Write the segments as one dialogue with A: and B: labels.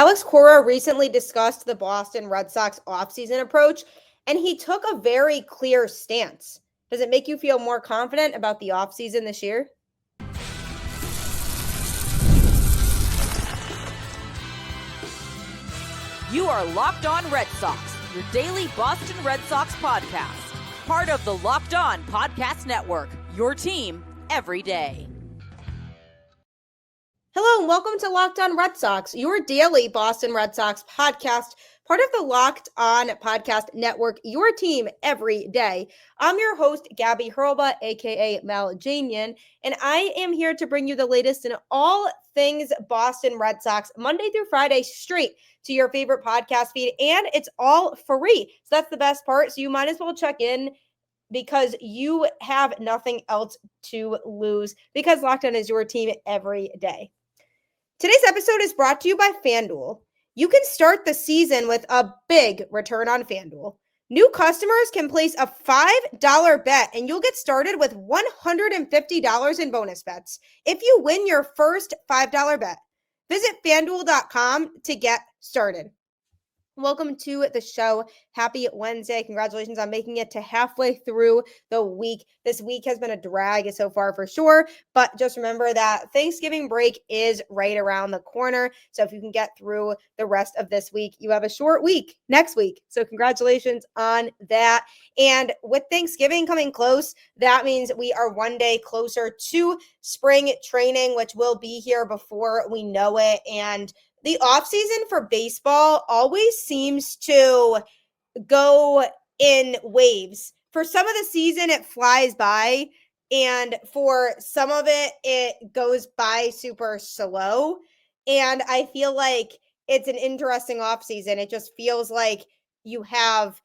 A: Alex Cora recently discussed the Boston Red Sox offseason approach, and he took a very clear stance. Does it make you feel more confident about the offseason this year?
B: You are Locked On Red Sox, your daily Boston Red Sox podcast. Part of the Locked On Podcast Network, your team every day.
A: Hello and welcome to Locked On Red Sox, your daily Boston Red Sox podcast, part of the Locked On Podcast Network, your team every day. I'm your host, Gabby Hurlba, aka Malajanian, and I am here to bring you the latest in all things Boston Red Sox, Monday through Friday, straight to your favorite podcast feed, and it's all free. So that's the best part. So you might as well check in because you have nothing else to lose, because Locked On is your team every day. Today's episode is brought to you by FanDuel. You can start the season with a big return on FanDuel. New customers can place a $5 bet and you'll get started with $150 in bonus bets if you win your first $5 bet. Visit FanDuel.com to get started. Welcome to the show. Happy Wednesday. Congratulations on making it to halfway through the week. This week has been a drag so far for sure, but just remember that Thanksgiving break is right around the corner. So if you can get through the rest of this week, you have a short week next week. So congratulations on that. And with Thanksgiving coming close, that means we are one day closer to spring training, which will be here before we know it. And the offseason for baseball always seems to go in waves. For some of the season, it flies by, and for some of it, it goes by super slow. And I feel like it's an interesting offseason. It just feels like you have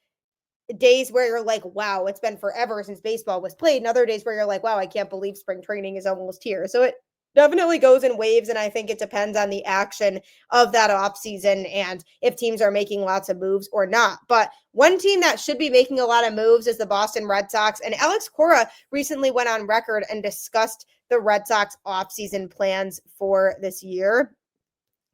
A: days where you're like, wow, it's been forever since baseball was played, and other days where you're like, wow, I can't believe spring training is almost here. So it definitely goes in waves, and I think it depends on the action of that offseason and if teams are making lots of moves or not. But one team that should be making a lot of moves is the Boston Red Sox, and Alex Cora recently went on record and discussed the Red Sox offseason plans for this year.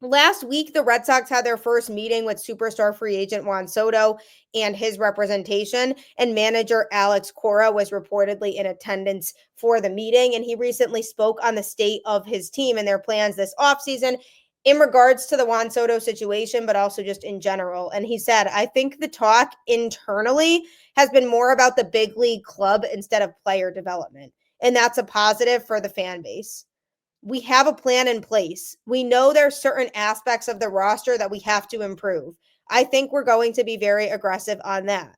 A: Last week, the Red Sox had their first meeting with superstar free agent Juan Soto and his representation, and manager Alex Cora was reportedly in attendance for the meeting, and he recently spoke on the state of his team and their plans this offseason in regards to the Juan Soto situation, but also just in general. And he said, I think the talk internally has been more about the big league club instead of player development, and that's a positive for the fan base. We have a plan in place. We know there's certain aspects of the roster that we have to improve. I think we're going to be very aggressive on that.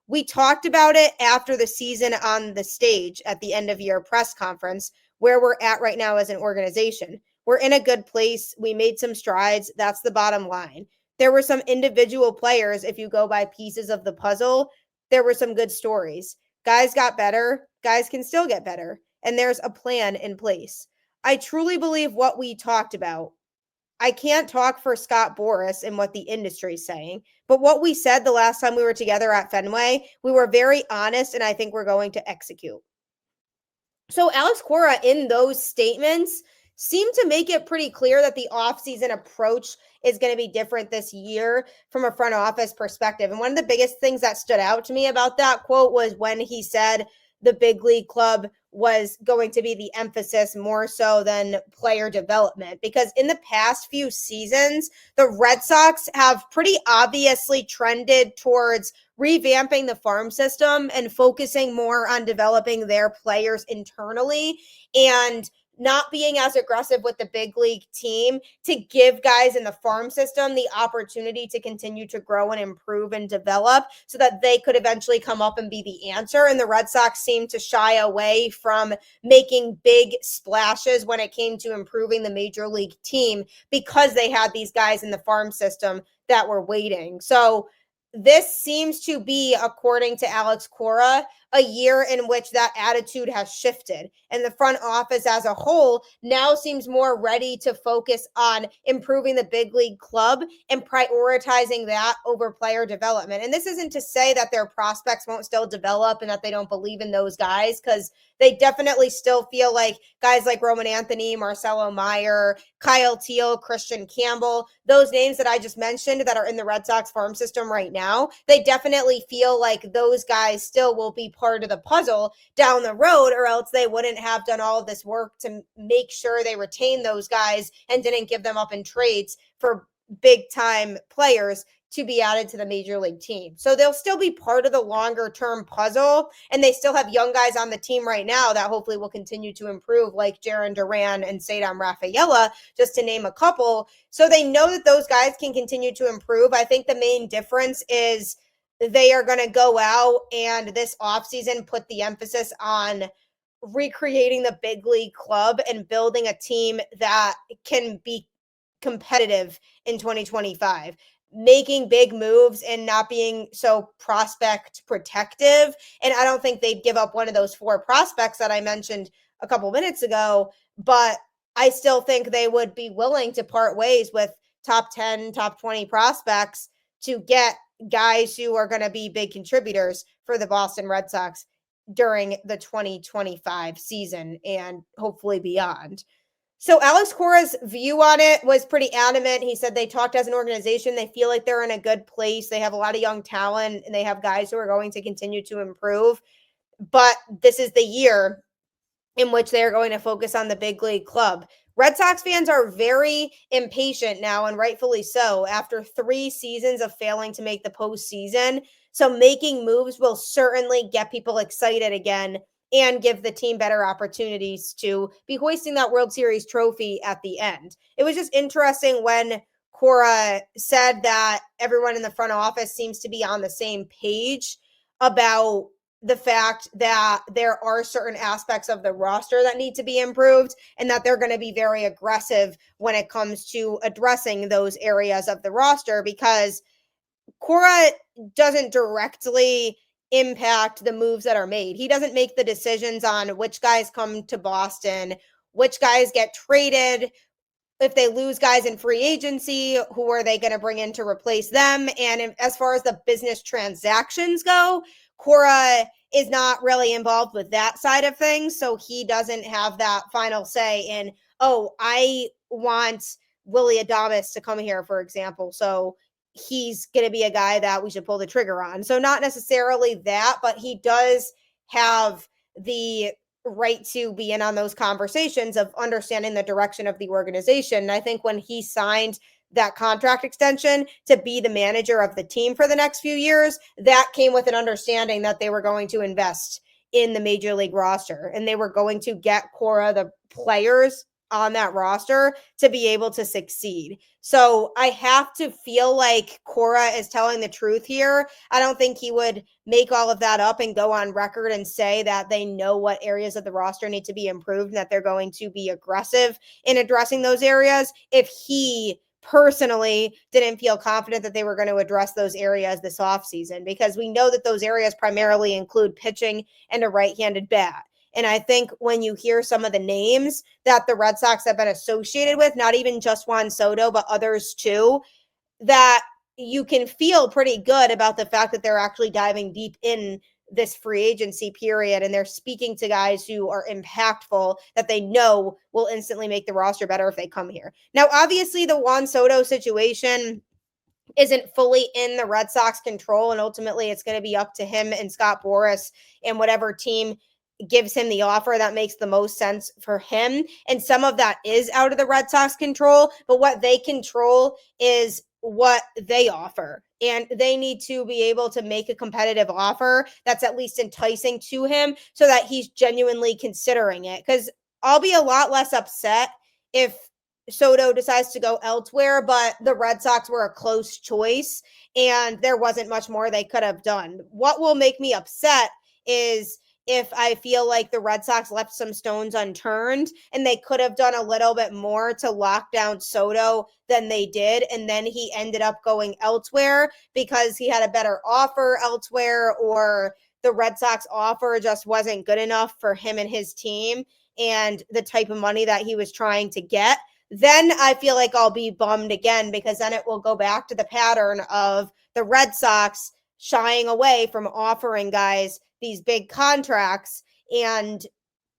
A: We talked about it after the season on the stage at the end of year press conference, where we're at right now as an organization. We're in a good place. We made some strides. That's the bottom line. There were some individual players, if you go by pieces of the puzzle, there were some good stories. Guys got better. Guys can still get better. And there's a plan in place. I truly believe what we talked about. I can't talk for Scott Boras and what the industry is saying, but what we said the last time we were together at Fenway, we were very honest, and I think we're going to execute. So Alex Cora, in those statements, seemed to make it pretty clear that the offseason approach is going to be different this year from a front office perspective. And one of the biggest things that stood out to me about that quote was when he said the big league club was going to be the emphasis more so than player development. Because in the past few seasons, the Red Sox have pretty obviously trended towards revamping the farm system and focusing more on developing their players internally and not being as aggressive with the big league team to give guys in the farm system the opportunity to continue to grow and improve and develop so that they could eventually come up and be the answer. And the Red Sox seemed to shy away from making big splashes when it came to improving the major league team because they had these guys in the farm system that were waiting. So this seems to be, according to Alex Cora, a year in which that attitude has shifted. And the front office as a whole now seems more ready to focus on improving the big league club and prioritizing that over player development. And this isn't to say that their prospects won't still develop and that they don't believe in those guys, because they definitely still feel like guys like Roman Anthony, Marcelo Meyer, Kyle Teal, Christian Campbell, those names that I just mentioned that are in the Red Sox farm system right now, they definitely feel like those guys still will be part of the puzzle down the road, or else they wouldn't have done all of this work to make sure they retain those guys and didn't give them up in trades for big time players to be added to the major league team. So they'll still be part of the longer term puzzle, and they still have young guys on the team right now that hopefully will continue to improve, like Jarren Duran and Cedar Rafaela, just to name a couple. So they know that those guys can continue to improve. I think the main difference is they are going to go out and this offseason put the emphasis on recreating the big league club and building a team that can be competitive in 2025, making big moves and not being so prospect protective. And I don't think they'd give up one of those 4 prospects that I mentioned a couple minutes ago, but I still think they would be willing to part ways with top 10, top 20 prospects to get guys who are going to be big contributors for the Boston Red Sox during the 2025 season and hopefully beyond. So Alex Cora's view on it was pretty adamant. He said they talked as an organization. They feel like they're in a good place. They have a lot of young talent and they have guys who are going to continue to improve. But this is the year in which they're going to focus on the big league club. Red Sox fans are very impatient now, and rightfully so, after 3 seasons of failing to make the postseason. So making moves will certainly get people excited again and give the team better opportunities to be hoisting that World Series trophy at the end. It was just interesting when Cora said that everyone in the front office seems to be on the same page about the fact that there are certain aspects of the roster that need to be improved and that they're going to be very aggressive when it comes to addressing those areas of the roster, because Cora doesn't directly impact the moves that are made. He doesn't make the decisions on which guys come to Boston, which guys get traded. If they lose guys in free agency, who are they going to bring in to replace them? And as far as the business transactions go, Cora is not really involved with that side of things. So he doesn't have that final say in, oh, I want Willy Adames to come here, for example. So he's going to be a guy that we should pull the trigger on. So not necessarily that, but he does have the right to be in on those conversations of understanding the direction of the organization. And I think when he signed that contract extension to be the manager of the team for the next few years, that came with an understanding that they were going to invest in the major league roster and they were going to get Cora the players on that roster to be able to succeed. So I have to feel like Cora is telling the truth here. I don't think he would make all of that up and go on record and say that they know what areas of the roster need to be improved and that they're going to be aggressive in addressing those areas if he personally didn't feel confident that they were going to address those areas this offseason, because we know that those areas primarily include pitching and a right-handed bat. And I think when you hear some of the names that the Red Sox have been associated with, not even just Juan Soto, but others too, that you can feel pretty good about the fact that they're actually diving deep in this free agency period. And they're speaking to guys who are impactful that they know will instantly make the roster better if they come here. Now, obviously, the Juan Soto situation isn't fully in the Red Sox control. And ultimately, it's going to be up to him and Scott Boras and whatever team gives him the offer that makes the most sense for him. And some of that is out of the Red Sox control, but what they control is what they offer. And they need to be able to make a competitive offer that's at least enticing to him so that he's genuinely considering it. Because I'll be a lot less upset if Soto decides to go elsewhere, but the Red Sox were a close choice and there wasn't much more they could have done. What will make me upset is if I feel like the Red Sox left some stones unturned and they could have done a little bit more to lock down Soto than they did, and then he ended up going elsewhere because he had a better offer elsewhere, or the Red Sox offer just wasn't good enough for him and his team and the type of money that he was trying to get, then I feel like I'll be bummed again, because then it will go back to the pattern of the Red Sox shying away from offering guys these big contracts. And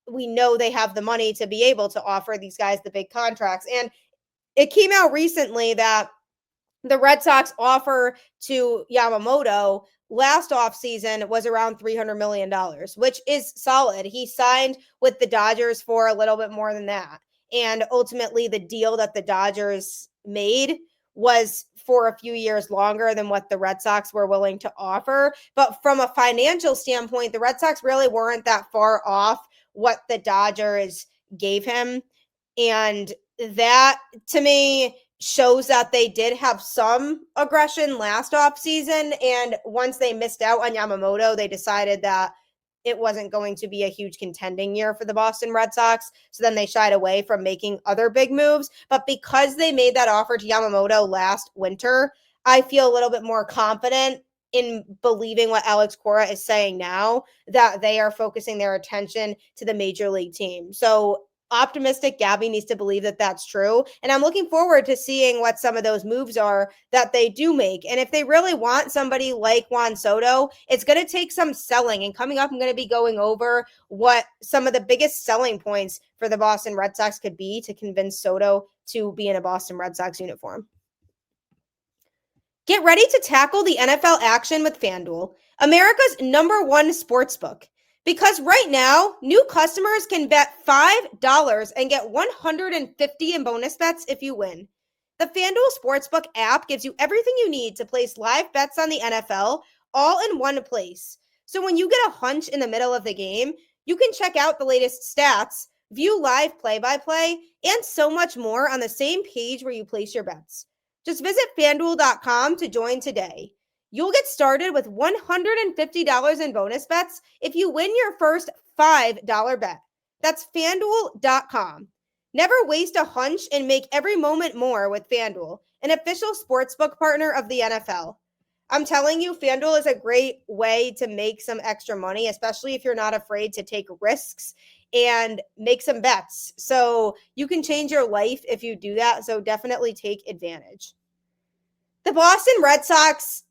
A: we know they have the money to be able to offer these guys the big contracts. And it came out recently that the Red Sox offer to Yamamoto last offseason was around $300 million, which is solid. He signed with the Dodgers for a little bit more than that. And ultimately, the deal that the Dodgers made was for a few years longer than what the Red Sox were willing to offer. But from a financial standpoint, the Red Sox really weren't that far off what the Dodgers gave him. And that, to me, shows that they did have some aggression last offseason. And once they missed out on Yamamoto, they decided that it wasn't going to be a huge contending year for the Boston Red Sox. So then they shied away from making other big moves. But because they made that offer to Yamamoto last winter, I feel a little bit more confident in believing what Alex Cora is saying now, that they are focusing their attention to the major league team. So optimistic Gabby needs to believe that that's true. And I'm looking forward to seeing what some of those moves are that they do make. And if they really want somebody like Juan Soto, it's going to take some selling. And coming up, I'm going to be going over what some of the biggest selling points for the Boston Red Sox could be to convince Soto to be in a Boston Red Sox uniform. Get ready to tackle the NFL action with FanDuel, America's #1 sportsbook. Because right now, new customers can bet $5 and get $150 in bonus bets if you win. The FanDuel Sportsbook app gives you everything you need to place live bets on the NFL all in one place. So when you get a hunch in the middle of the game, you can check out the latest stats, view live play-by-play, and so much more on the same page where you place your bets. Just visit FanDuel.com to join today. You'll get started with $150 in bonus bets if you win your first $5 bet. That's FanDuel.com. Never waste a hunch and make every moment more with FanDuel, an official sportsbook partner of the NFL. I'm telling you, FanDuel is a great way to make some extra money, especially if you're not afraid to take risks and make some bets. So you can change your life if you do that. So definitely take advantage. The Boston Red Sox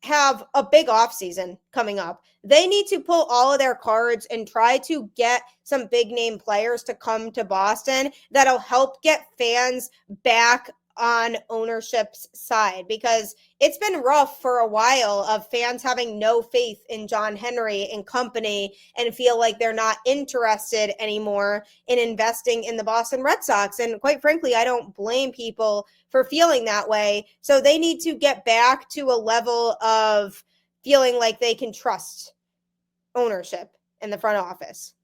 A: have a big offseason coming up. They need to pull all of their cards and try to get some big name players to come to Boston that'll help get fans back on ownership's side, because it's been rough for a while of fans having no faith in John Henry and company and feel like they're not interested anymore in investing in the Boston Red Sox. And quite frankly, I don't blame people for feeling that way. So they need to get back to a level of feeling like they can trust ownership in the front office.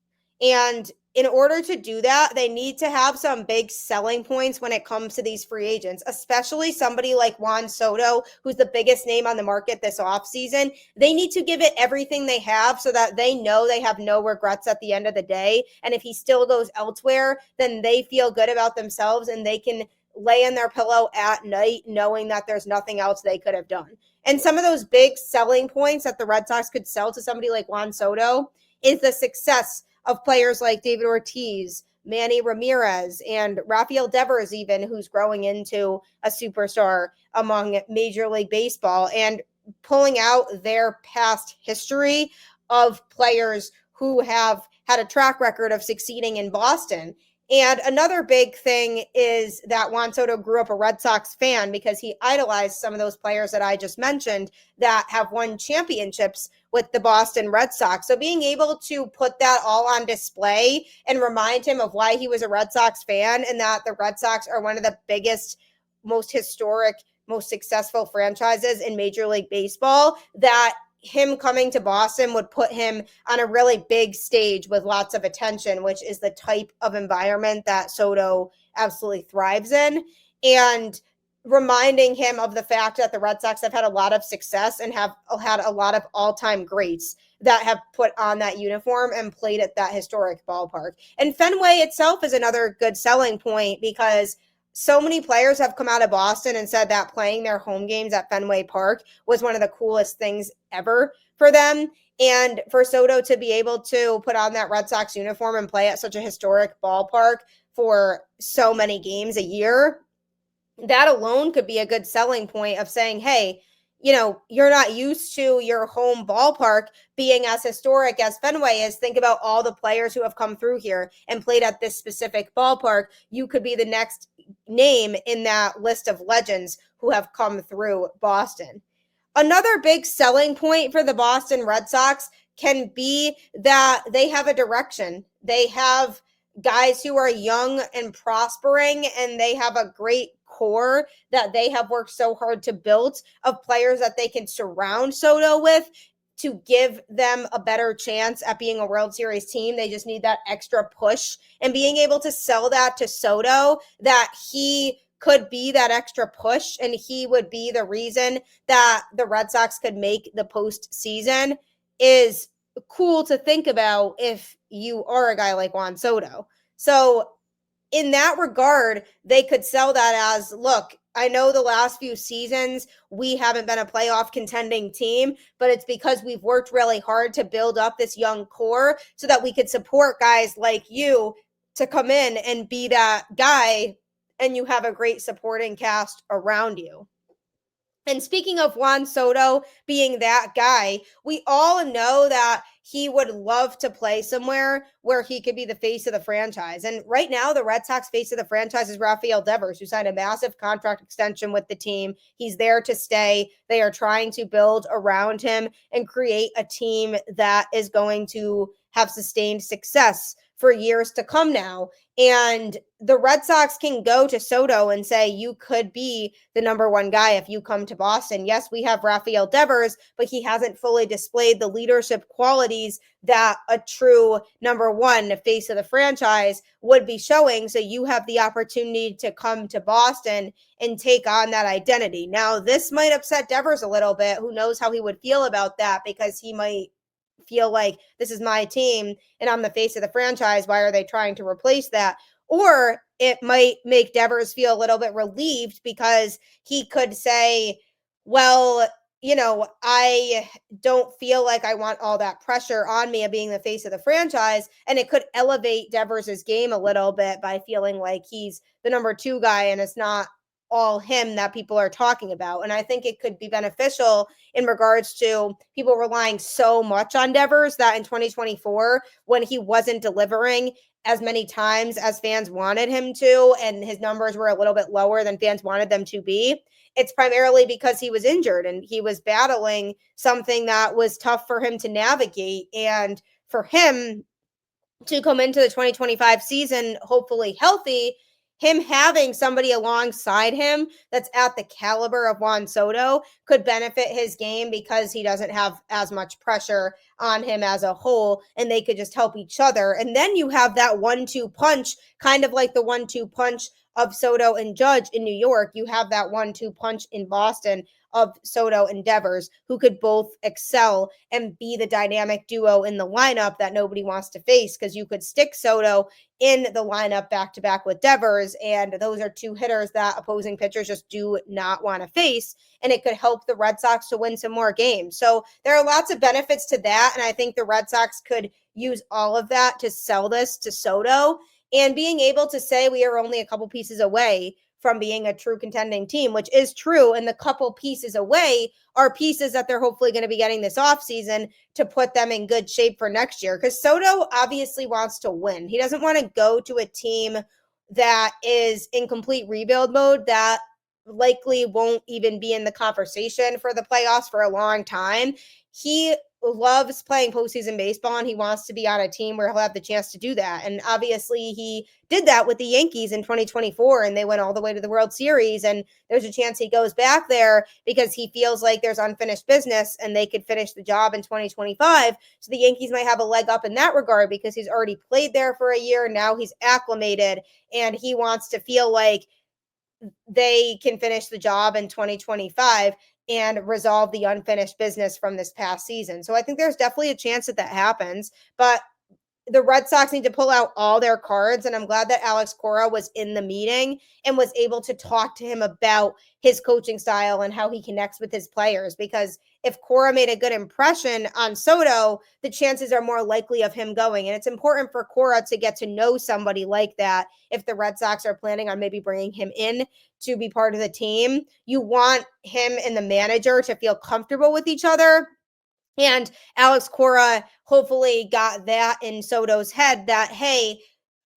A: And in order to do that, they need to have some big selling points when it comes to these free agents, especially somebody like Juan Soto, who's the biggest name on the market this offseason. They need to give it everything they have so that they know they have no regrets at the end of the day. And if he still goes elsewhere, then they feel good about themselves and they can lay in their pillow at night knowing that there's nothing else they could have done. And some of those big selling points that the Red Sox could sell to somebody like Juan Soto is the success of players like David Ortiz, Manny Ramirez, and Rafael Devers even, who's growing into a superstar among Major League Baseball, and pulling out their past history of players who have had a track record of succeeding in Boston. And another big thing is that Juan Soto grew up a Red Sox fan because he idolized some of those players that I just mentioned that have won championships with the Boston Red Sox. So being able to put that all on display and remind him of why he was a Red Sox fan and that the Red Sox are one of the biggest, most historic, most successful franchises in Major League Baseball, that him coming to Boston would put him on a really big stage with lots of attention, which is the type of environment that Soto absolutely thrives in. And reminding him of the fact that the Red Sox have had a lot of success and have had a lot of all-time greats that have put on that uniform and played at that historic ballpark. And Fenway itself is another good selling point because so many players have come out of Boston and said that playing their home games at Fenway Park was one of the coolest things ever for them. And for Soto to be able to put on that Red Sox uniform and play at such a historic ballpark for so many games a year, that alone could be a good selling point of saying, hey, you're not used to your home ballpark being as historic as Fenway is. Think about all the players who have come through here and played at this specific ballpark. You could be the next name in that list of legends who have come through Boston. Another big selling point for the Boston Red Sox can be that they have a direction. They have guys who are young and prospering, and they have a great core that they have worked so hard to build of players that they can surround Soto with to give them a better chance at being a World Series team. They just need that extra push, and being able to sell that to Soto, that he could be that extra push and he would be the reason that the Red Sox could make the postseason, is cool to think about if you are a guy like Juan Soto. So in that regard, they could sell that as, look, I know the last few seasons we haven't been a playoff contending team, but it's because we've worked really hard to build up this young core so that we could support guys like you to come in and be that guy, and you have a great supporting cast around you. And speaking of Juan Soto being that guy, we all know that he would love to play somewhere where he could be the face of the franchise. And right now, the Red Sox face of the franchise is Rafael Devers, who signed a massive contract extension with the team. He's there to stay. They are trying to build around him and create a team that is going to have sustained success for years to come now. And the Red Sox can go to Soto and say, you could be the number one guy if you come to Boston. Yes, we have Rafael Devers, but he hasn't fully displayed the leadership qualities that a true number one face of the franchise would be showing. So you have the opportunity to come to Boston and take on that identity. Now, this might upset Devers a little bit. Who knows how he would feel about that, because he might feel like, this is my team and I'm the face of the franchise. Why are they trying to replace that? Or it might make Devers feel a little bit relieved, because he could say, well, I don't feel like I want all that pressure on me of being the face of the franchise. And it could elevate Devers' game a little bit by feeling like he's the number two guy and it's not all him that people are talking about. And I think it could be beneficial in regards to people relying so much on Devers that in 2024, when he wasn't delivering as many times as fans wanted him to, and his numbers were a little bit lower than fans wanted them to be, it's primarily because he was injured and he was battling something that was tough for him to navigate. And for him to come into the 2025 season, hopefully healthy, him having somebody alongside him that's at the caliber of Juan Soto could benefit his game, because he doesn't have as much pressure on him as a whole, and they could just help each other. And then you have that 1-2 punch, kind of like the 1-2 punch of Soto and Judge in New York. You have that 1-2 punch in Boston of Soto and Devers, who could both excel and be the dynamic duo in the lineup that nobody wants to face, because you could stick Soto in the lineup back to back with Devers, and those are two hitters that opposing pitchers just do not want to face, and it could help the Red Sox to win some more games. So there are lots of benefits to that, and I think the Red Sox could use all of that to sell this to Soto, and being able to say we are only a couple pieces away from being a true contending team, which is true. And the couple pieces away are pieces that they're hopefully going to be getting this offseason to put them in good shape for next year. Because Soto obviously wants to win. He doesn't want to go to a team that is in complete rebuild mode, that likely won't even be in the conversation for the playoffs for a long time. He loves playing postseason baseball, and he wants to be on a team where he'll have the chance to do that. And obviously he did that with the Yankees in 2024, and they went all the way to the World Series. And there's a chance he goes back there because he feels like there's unfinished business and they could finish the job in 2025. So the Yankees might have a leg up in that regard, because he's already played there for a year. Now he's acclimated, and he wants to feel like they can finish the job in 2025 and resolve the unfinished business from this past season. So I think there's definitely a chance that happens. But the Red Sox need to pull out all their cards. And I'm glad that Alex Cora was in the meeting and was able to talk to him about his coaching style and how he connects with his players. Because if Cora made a good impression on Soto, the chances are more likely of him going. And it's important for Cora to get to know somebody like that. If the Red Sox are planning on maybe bringing him in to be part of the team, you want him and the manager to feel comfortable with each other. And Alex Cora hopefully got that in Soto's head that, hey,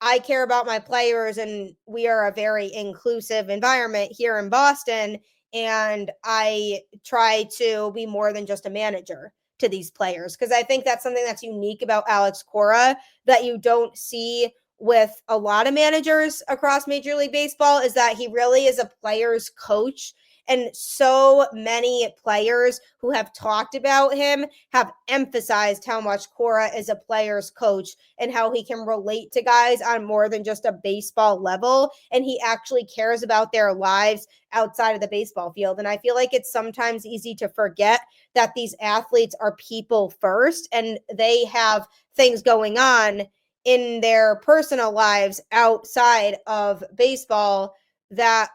A: I care about my players and we are a very inclusive environment here in Boston. And I try to be more than just a manager to these players. Because I think that's something that's unique about Alex Cora that you don't see with a lot of managers across Major League Baseball, is that he really is a player's coach. And so many players who have talked about him have emphasized how much Cora is a player's coach and how he can relate to guys on more than just a baseball level. And he actually cares about their lives outside of the baseball field. And I feel like it's sometimes easy to forget that these athletes are people first and they have things going on in their personal lives outside of baseball that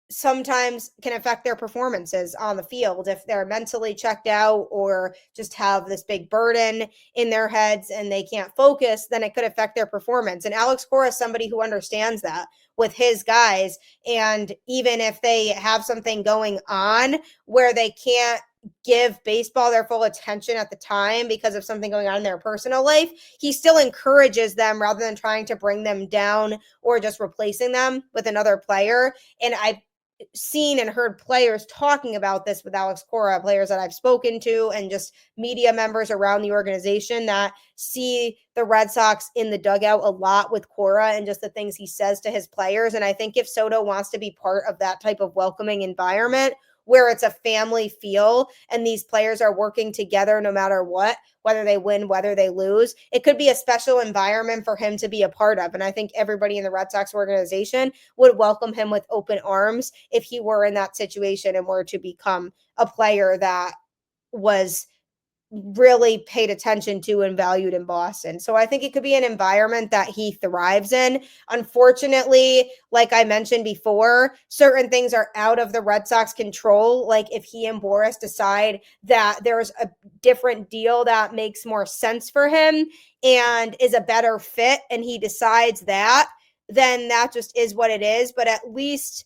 A: sometimes can affect their performances on the field. If they're mentally checked out or just have this big burden in their heads and they can't focus, then it could affect their performance. And Alex Cora is somebody who understands that with his guys. And even if they have something going on where they can't give baseball their full attention at the time because of something going on in their personal life, he still encourages them rather than trying to bring them down or just replacing them with another player. And I've seen and heard players talking about this with Alex Cora, players that I've spoken to and just media members around the organization that see the Red Sox in the dugout a lot with Cora and just the things he says to his players. And I think if Soto wants to be part of that type of welcoming environment where it's a family feel and these players are working together no matter what, whether they win, whether they lose, it could be a special environment for him to be a part of. And I think everybody in the Red Sox organization would welcome him with open arms if he were in that situation and were to become a player that was really paid attention to and valued in Boston. So I think it could be an environment that he thrives in. Unfortunately, like I mentioned before, certain things are out of the Red Sox control. Like if he and Boris decide that there's a different deal that makes more sense for him and is a better fit, and he decides that, then that just is what it is. But at least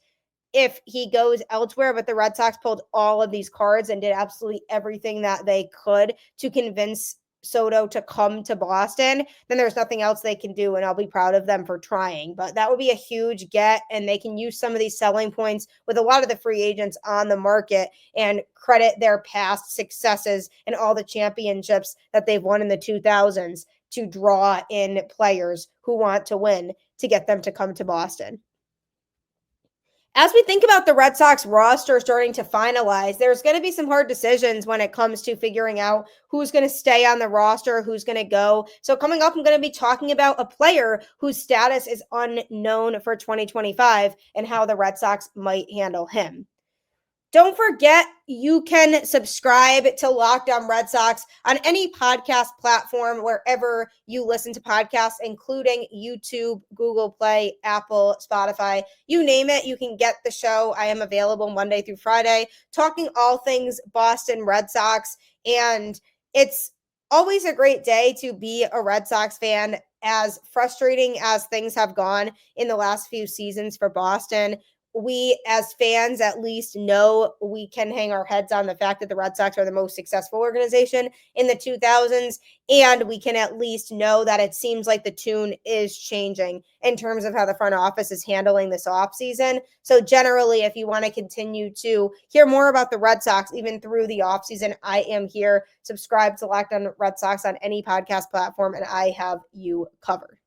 A: if he goes elsewhere, but the Red Sox pulled all of these cards and did absolutely everything that they could to convince Soto to come to Boston, then there's nothing else they can do, and I'll be proud of them for trying. But that would be a huge get, and they can use some of these selling points with a lot of the free agents on the market and credit their past successes and all the championships that they've won in the 2000s to draw in players who want to win to get them to come to Boston. As we think about the Red Sox roster starting to finalize, there's going to be some hard decisions when it comes to figuring out who's going to stay on the roster, who's going to go. So coming up, I'm going to be talking about a player whose status is unknown for 2025 and how the Red Sox might handle him. Don't forget, you can subscribe to Locked On Red Sox on any podcast platform wherever you listen to podcasts, including YouTube, Google Play, Apple, Spotify, you name it. You can get the show. I am available Monday through Friday, talking all things Boston Red Sox. And it's always a great day to be a Red Sox fan, as frustrating as things have gone in the last few seasons for Boston. We as fans at least know we can hang our heads on the fact that the Red Sox are the most successful organization in the 2000s, and we can at least know that it seems like the tune is changing in terms of how the front office is handling this offseason. So generally, if you want to continue to hear more about the Red Sox even through the offseason, I am here. Subscribe to Locked On Red Sox on any podcast platform, and I have you covered.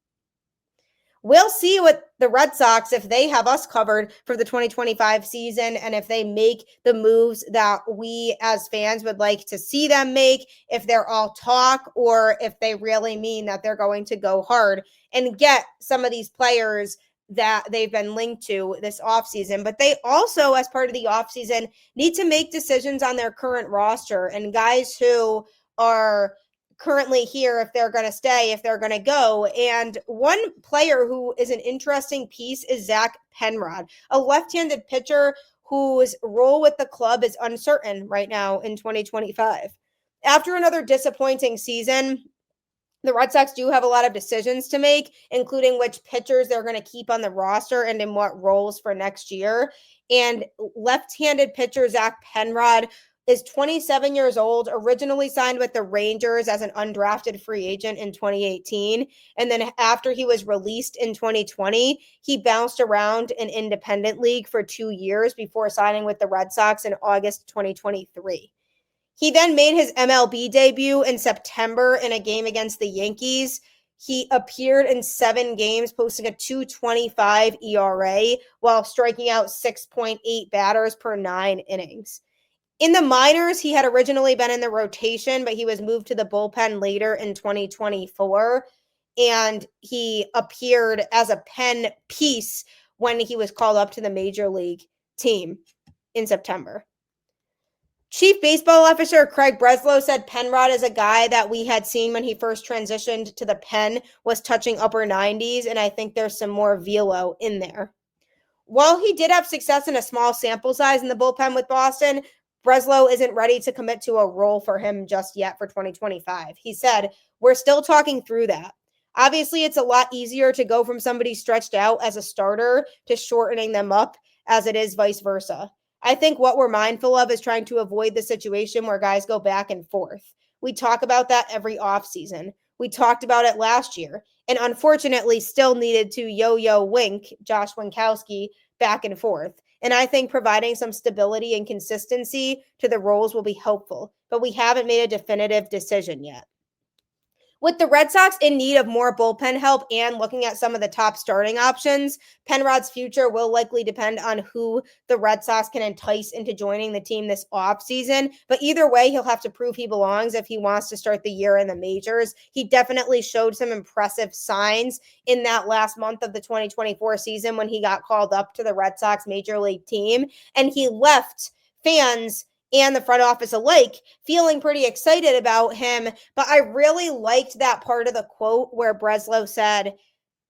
A: We'll see what the Red Sox, if they have us covered for the 2025 season, and if they make the moves that we as fans would like to see them make, if they're all talk or if they really mean that they're going to go hard and get some of these players that they've been linked to this offseason. But they also, as part of the offseason, need to make decisions on their current roster and guys who are currently here, if they're going to stay, if they're going to go. And one player who is an interesting piece is Zach Penrod, a left-handed pitcher whose role with the club is uncertain right now in 2025. After another disappointing season, the Red Sox do have a lot of decisions to make, including which pitchers they're going to keep on the roster and in what roles for next year. And left-handed pitcher Zach Penrod is 27 years old, originally signed with the Rangers as an undrafted free agent in 2018. And then after he was released in 2020, he bounced around an independent league for 2 years before signing with the Red Sox in August 2023. He then made his MLB debut in September in a game against the Yankees. He appeared in 7 games, posting a 2.25 ERA while striking out 6.8 batters per 9 innings. In the minors, he had originally been in the rotation, but he was moved to the bullpen later in 2024, and he appeared as a pen piece when he was called up to the major league team in September. Chief Baseball Officer Craig Breslow said Penrod is a guy that we had seen when he first transitioned to the pen was touching upper 90s, and I think there's some more velo in there. While he did have success in a small sample size in the bullpen with Boston, Breslow isn't ready to commit to a role for him just yet for 2025. He said, "We're still talking through that. Obviously, it's a lot easier to go from somebody stretched out as a starter to shortening them up as it is vice versa. I think what we're mindful of is trying to avoid the situation where guys go back and forth. We talk about that every offseason. We talked about it last year and unfortunately still needed to yo-yo wink Josh Winkowski back and forth. And I think providing some stability and consistency to the roles will be helpful, but we haven't made a definitive decision yet." With the Red Sox in need of more bullpen help and looking at some of the top starting options, Penrod's future will likely depend on who the Red Sox can entice into joining the team this offseason. But either way, he'll have to prove he belongs if he wants to start the year in the majors. He definitely showed some impressive signs in that last month of the 2024 season when he got called up to the Red Sox major league team, and he left fans and the front office alike feeling pretty excited about him. But I really liked that part of the quote where Breslow said,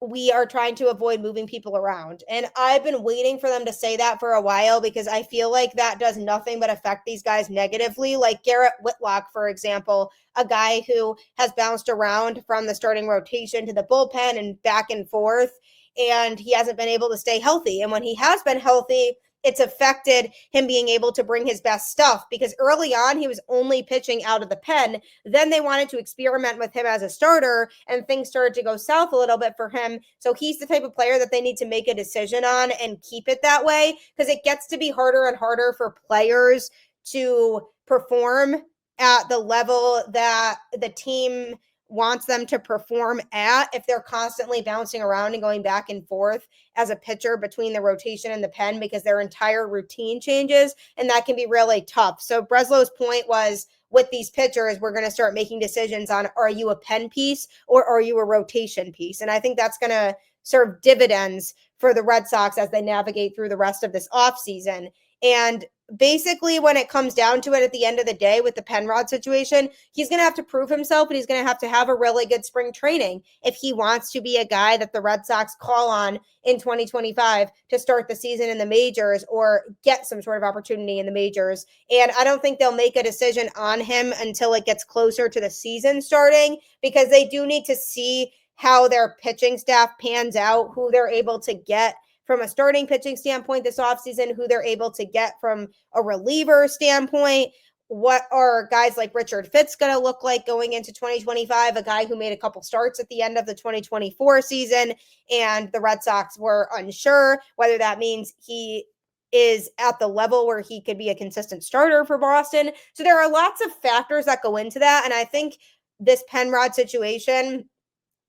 A: "We are trying to avoid moving people around." And I've been waiting for them to say that for a while because I feel like that does nothing but affect these guys negatively. Like Garrett Whitlock, for example, a guy who has bounced around from the starting rotation to the bullpen and back and forth, and he hasn't been able to stay healthy. And when he has been healthy, it's affected him being able to bring his best stuff because early on he was only pitching out of the pen. Then they wanted to experiment with him as a starter and things started to go south a little bit for him. So he's the type of player that they need to make a decision on and keep it that way because it gets to be harder and harder for players to perform at the level that the team wants them to perform at if they're constantly bouncing around and going back and forth as a pitcher between the rotation and the pen because their entire routine changes, and that can be really tough. So Breslow's point was, with these pitchers, we're going to start making decisions on, are you a pen piece or are you a rotation piece? And I think that's going to serve dividends for the Red Sox as they navigate through the rest of this offseason. And basically, when it comes down to it at the end of the day with the Penrod situation, he's going to have to prove himself, and he's going to have a really good spring training if he wants to be a guy that the Red Sox call on in 2025 to start the season in the majors or get some sort of opportunity in the majors. And I don't think they'll make a decision on him until it gets closer to the season starting because they do need to see how their pitching staff pans out, who they're able to get from a starting pitching standpoint this offseason, who they're able to get from a reliever standpoint. What are guys like Richard Fitz going to look like going into 2025, a guy who made a couple starts at the end of the 2024 season, and the Red Sox were unsure whether that means he is at the level where he could be a consistent starter for Boston. So there are lots of factors that go into that, and I think this Penrod situation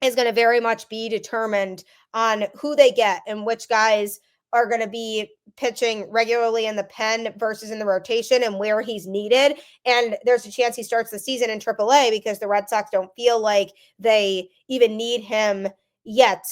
A: is going to very much be determined on who they get and which guys are going to be pitching regularly in the pen versus in the rotation and where he's needed. And there's a chance he starts the season in AAA because the Red Sox don't feel like they even need him yet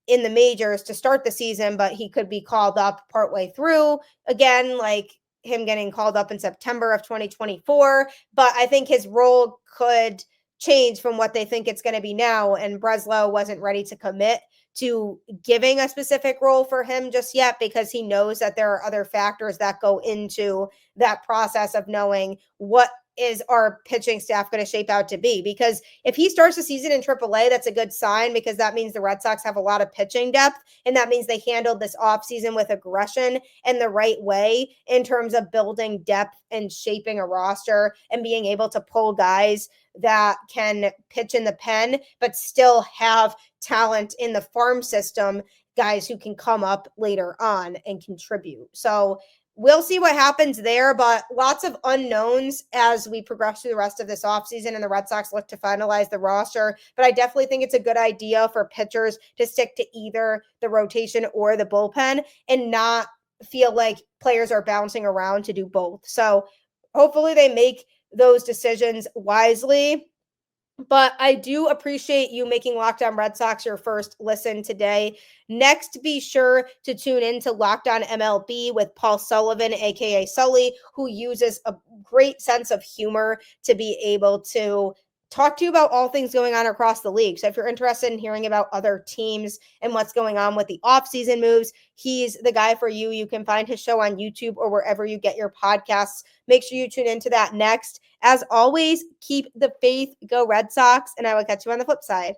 A: in the majors to start the season, but he could be called up partway through again, like him getting called up in September of 2024. But I think his role could change from what they think it's going to be now. And Breslow wasn't ready to commit to giving a specific role for him just yet, because he knows that there are other factors that go into that process of knowing what is our pitching staff going to shape out to be. Because if he starts the season in AAA, that's a good sign, because that means the Red Sox have a lot of pitching depth, and that means they handled this offseason with aggression and the right way in terms of building depth and shaping a roster and being able to pull guys that can pitch in the pen but still have talent in the farm system, guys who can come up later on and contribute. So we'll see what happens there, but lots of unknowns as we progress through the rest of this offseason and the Red Sox look to finalize the roster. But I definitely think it's a good idea for pitchers to stick to either the rotation or the bullpen and not feel like players are bouncing around to do both. So hopefully they make those decisions wisely. But I do appreciate you making Locked On Red Sox your first listen today. Next, be sure to tune in to Locked On MLB with Paul Sullivan, aka Sully, who uses a great sense of humor to be able to talk to you about all things going on across the league. So if you're interested in hearing about other teams and what's going on with the offseason moves, he's the guy for you. You can find his show on YouTube or wherever you get your podcasts. Make sure you tune into that next. As always, keep the faith, go Red Sox, and I will catch you on the flip side.